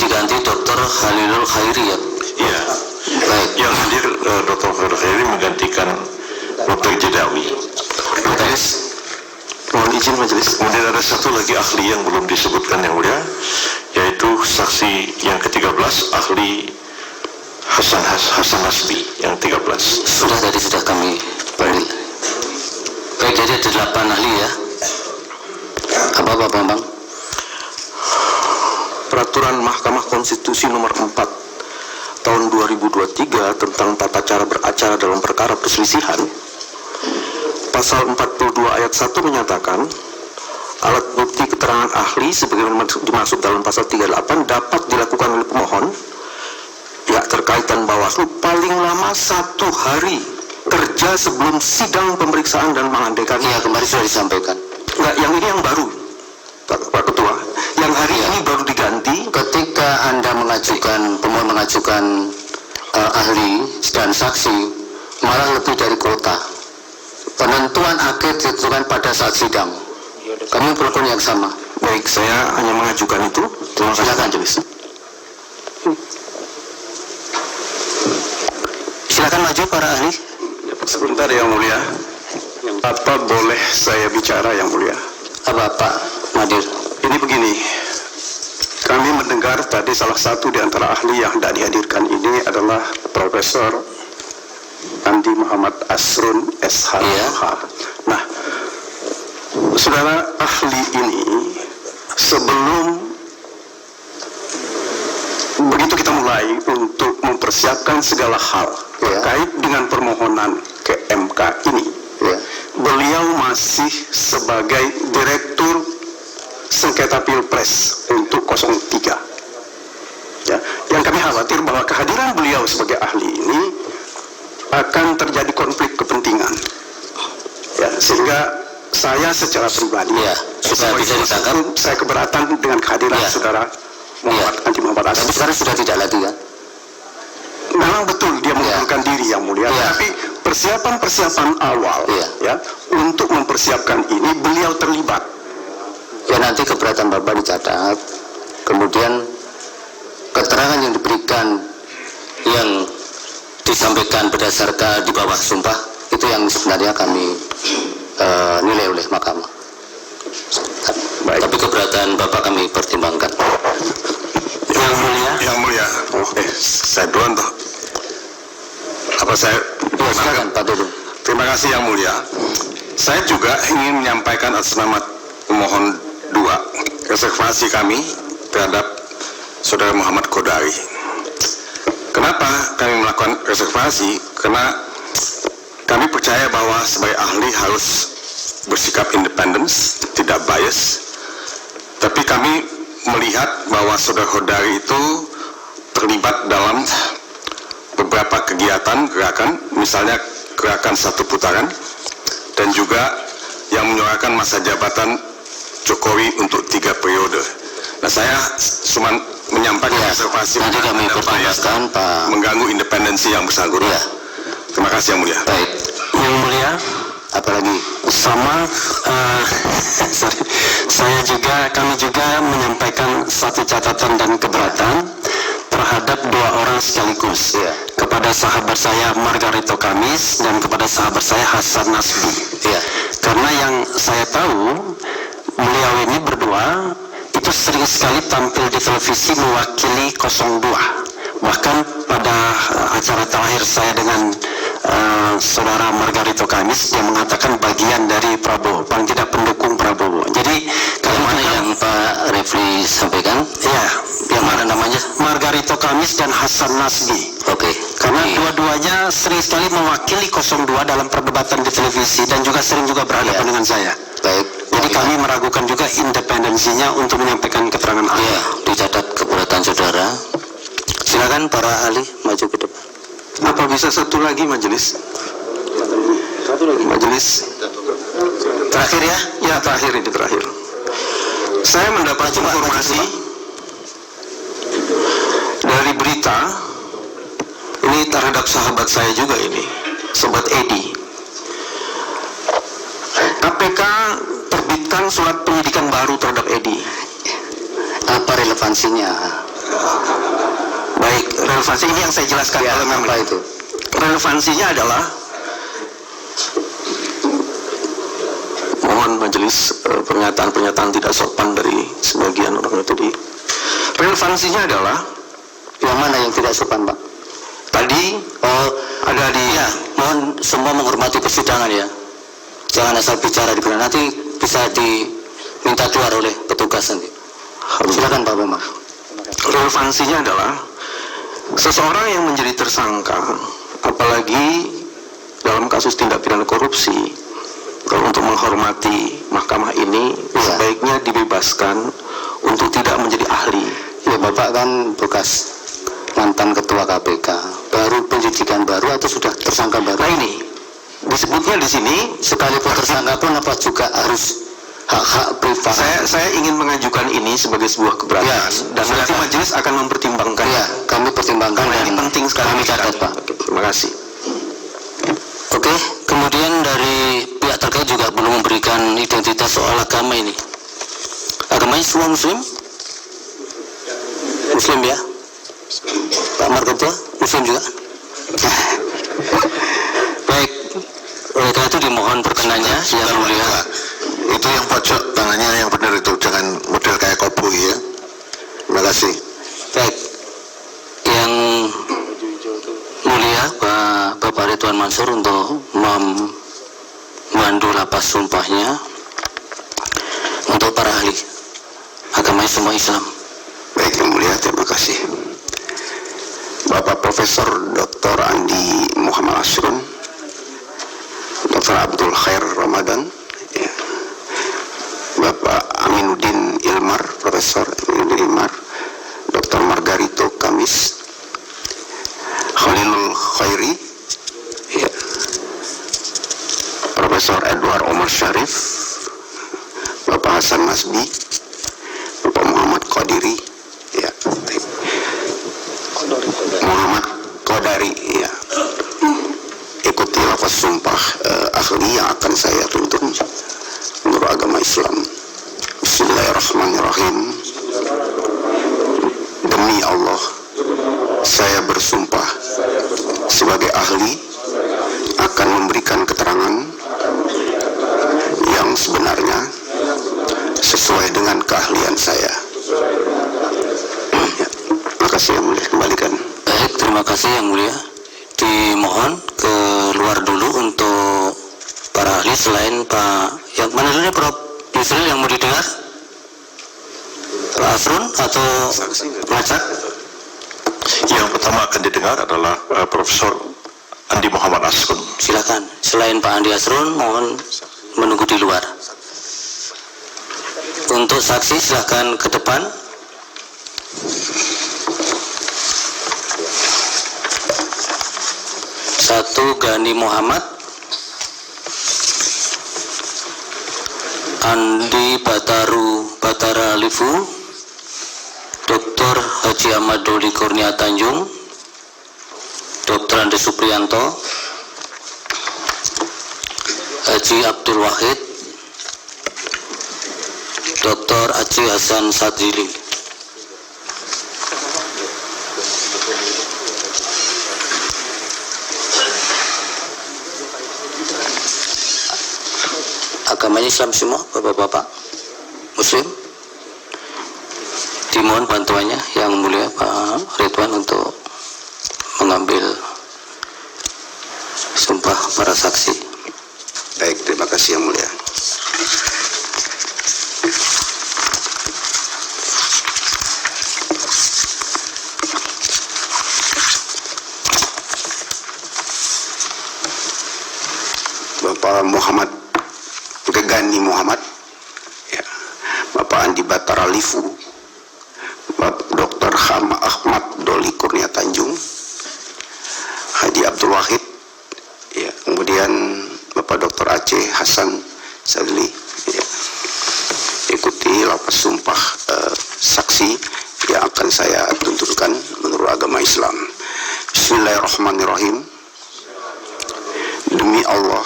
diganti Dr. Khalilul Khairi ya? Iya. Baik. Yang hadir Dr. Khalilul Khairi menggantikan Dr. Jedawi. Majelis, mohon izin majelis. Kemudian ada satu lagi ahli yang belum disebutkan yang mulia, yaitu saksi yang ke-13, ahli Hasan Nasbi yang 13. Sudah kami panggil. Baik, jadi ada 8 ahli ya. Apa Pak Bambang? Peraturan Mahkamah Konstitusi nomor 4 tahun 2023 tentang tata cara beracara dalam perkara perselisihan, pasal 42 ayat 1 menyatakan alat bukti keterangan ahli sebagaimana dimaksud dalam pasal 38 dapat dilakukan oleh pemohon, pihak terkait dan Bawaslu paling lama 1 hari kerja sebelum sidang pemeriksaan dan mengandaikan. Iya, kemarin sudah disampaikan. Enggak, yang ini yang baru, Pak Ketua. Yang hari ini baru diganti. Ketika Anda pemohon mengajukan ahli dan saksi, malah lebih dari kuota. Penentuan akhir ditentukan pada saat sidang. Kami berpikir yang sama. Baik, saya hanya mengajukan itu. Terima kasih. Silakan, Jelis. Silakan maju para ahli. Sebentar yang mulia. Apa boleh saya bicara yang mulia? Apa Pak Madir? Ini begini. Kami mendengar tadi salah satu di antara ahli yang tidak dihadirkan ini adalah Profesor Andi Muhammad Asrun SH. Iya. Nah, saudara ahli ini sebelum begitu kita mulai untuk mempersiapkan segala hal terkait dengan permohonan ke MK ini, beliau masih sebagai Direktur Sengketa Pilpres untuk 03. Ya, yang kami khawatir bahwa kehadiran beliau sebagai ahli ini akan terjadi konflik kepentingan. Ya, sehingga saya secara pribadi, supaya bisa ditangkap, saya keberatan dengan kehadiran saudara Muhammad Andi Muhammad Asrun. Tapi sekarang sudah tidak lagi kan? Memang betul dia mengundurkan diri yang mulia, tapi persiapan awal ya untuk mempersiapkan ini beliau terlibat. Ya, nanti keberatan Bapak dicatat, kemudian keterangan yang diberikan yang disampaikan berdasarkan di bawah sumpah itu yang sebenarnya kami nilai oleh mahkamah. Tapi keberatan Bapak kami pertimbangkan. Yang mulia. Saya duluan toh. Apa saya? Silakan Pak Dudung. Terima kasih yang mulia. Saya juga ingin menyampaikan atas nama pemohon 2 reservasi kami terhadap Saudara Muhammad Kodari. Kenapa kami melakukan reservasi? Karena kami percaya bahwa sebagai ahli harus bersikap independen, tidak bias. Tapi kami melihat bahwa Saudara Kodari itu terlibat dalam beberapa kegiatan gerakan, misalnya gerakan 1 putaran, dan juga yang menyuarakan masa jabatan Jokowi untuk 3 periode. Nah, saya cuma menyampaikan reservasi nanti kami pertimbangkan Pak, mengganggu independensi yang bersangkutan. Terima kasih yang mulia. Baik, Yang mulia, apalagi sama kami juga menyampaikan satu catatan dan keberatan terhadap 2 orang sekaligus, kepada sahabat saya Margarito Kamis dan kepada sahabat saya Hasan Nasbi. Karena yang saya tahu beliau ini berdua itu sering sekali tampil di televisi mewakili 02. Bahkan pada acara terakhir saya dengan saudara Margarito Kamis, dia mengatakan bagian dari Prabowo, paling tidak pendukung Prabowo. Jadi yang mana yang Pak Refli sampaikan? Ya, yang mana namanya? Margarito Kamis dan Hasan Nasbi. Oke. Karena dua-duanya sering sekali mewakili 02 dalam perdebatan di televisi dan juga sering juga berhadapan dengan saya. Baik. Jadi kami meragukan juga independensinya untuk menyampaikan keterangan ahli. Dicatat keberatan saudara. Silakan para ahli maju ke depan. Apa bisa satu lagi majelis? Majelis terakhir ya? Ya, terakhir ini terakhir. Saya mendapat informasi dari berita ini terhadap sahabat saya juga ini, Sobat Edi. KPK terbitkan surat penyidikan baru terhadap Edi. Apa relevansinya? Baik, relevansi ini yang saya jelaskan. Ya, kalau memang apa itu? relevansinya adalah mohon majelis pernyataan-pernyataan tidak sopan dari sebagian orang itu di relevansinya adalah Yang mana yang tidak sopan, Pak? tadi ada di Ya, mohon semua menghormati persidangan ya. Jangan asal bicara di belakang. Nanti bisa diminta keluar oleh petugas nanti. Silakan Pak Bambang. relevansinya adalah seseorang yang menjadi tersangka, apalagi dalam kasus tindak pidana korupsi, kalau untuk menghormati mahkamah ini sebaiknya dibebaskan untuk tidak menjadi ahli. Ya, Bapak kan bekas mantan ketua KPK, baru penyidikan baru atau sudah tersangka baru? Nah ini disebutnya di sini, Sekalipun tersangka pun apa juga harus hak-hak privat? saya ingin mengajukan ini sebagai sebuah keberatan Ya, dan nanti silakan. majelis akan mempertimbangkan. Ya, kami pertimbangkan Karena dan ini penting sekali. kami catat, Pak. Terima kasih. Oke, kemudian dari pihak terkait juga belum memberikan identitas soal agama ini. Agamanya semua Muslim? Muslim ya? Pak Marketua, Muslim juga? Baik, oleh karena itu dimohon perkenannya yang mulia. Itu yang pojok tangannya yang benar itu, jangan model kayak koboi ya. Terima kasih. Baik, yang mulia Bapak Ridwan Mansur untuk membantu lapas sumpahnya untuk para ahli agamanya semua Islam. Baik yang mulia, terima kasih. Bapak Profesor Dr. Andi Muhammad Asrun, Dr. Abdul Khair Ramadan, ya. Bapak Aminuddin Ilmar, Profesor Aminuddin Ilmar, Dr. Margarito Kamis, Khalilul Khairi, ya. Profesor Edward Omar Syarif, Bapak Hasan Masbi, Bapak Muhammad Qadiri, ya. Muhammad Qadari, ya. Ikuti lafaz sumpah ahli yang akan saya tuntut menurut agama Islam. Bismillahirrahmanirrahim. Demi Allah, saya bersumpah sebagai ahli akan memberikan keterangan yang sebenarnya sesuai dengan keahlian saya. Ya, terima kasih yang mulia, kembalikan. Baik, terima kasih yang mulia. Dimohon keluar dulu untuk para ahli selain Pak yang mana dulu Prof Yusril yang mau didengar? Pak Asrun atau Macak? Yang pertama akan didengar adalah Profesor Andi Muhammad Asrun. Silakan. Selain Pak Andi Asrun, mohon menunggu di luar. Untuk saksi silakan ke depan. Satu Gani Muhammad, Andi Batara Lifu, Dr. Haji Ahmad Doli Kurnia Tanjung, Dr. Andi Supriyanto, Haji Abdul Wahid, Dr. Haji Hasan Sadili. Agamanya Islam semua, bapak-bapak Muslim. Dimohon bantuannya yang mulia Pak Ridwan untuk mengambil sumpah para saksi. Baik, terima kasih yang mulia. Bapak Muhammad Gani Muhammad, ya. Bapak Andi Batara Lifu, Bapak Dr. Ahmad Doli Kurnia Tanjung, Haji Abdul Wahid, ya. Kemudian Bapak Dr. Aceh Hasan Sadli, ya. Ikuti lapas sumpah saksi yang akan saya tuntutkan menurut agama Islam. Bismillahirrahmanirrahim. Demi Allah,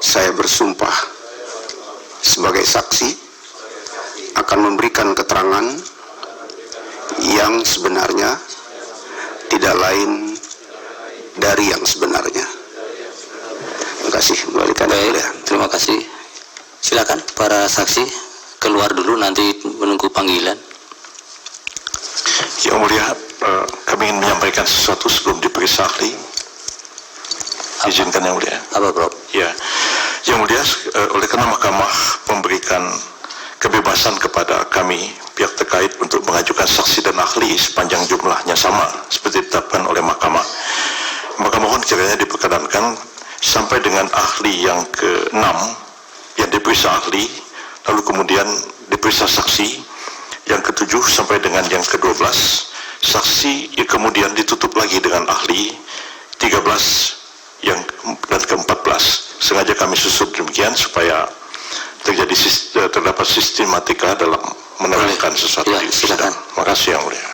saya bersumpah sebagai saksi akan memberikan keterangan yang sebenarnya tidak lain dari yang sebenarnya. Terima kasih. Kembalikan. Baik, terima kasih. Silakan para saksi keluar dulu, nanti menunggu panggilan. Yang Mulia, kami ingin menyampaikan sesuatu sebelum diperiksa ahli. Izinkan Yang Mulia. Apa, Bro? Ya, Yang Mulia, oleh karena Mahkamah memberikan kebebasan kepada kami pihak terkait untuk mengajukan saksi dan ahli sepanjang jumlahnya sama seperti ditetapkan oleh Mahkamah, maka mohon kiranya diperkenankan sampai dengan ahli yang ke-6 yang diperiksa ahli, lalu kemudian diperiksa saksi yang ke-7 sampai dengan yang ke-12, saksi yang kemudian ditutup lagi dengan ahli 13 dan ke-14. Sengaja kami susun demikian supaya terdapat sistematika dalam menerangkan sesuatu Ya, di silakan. sidang. Terima kasih Yang Mulia.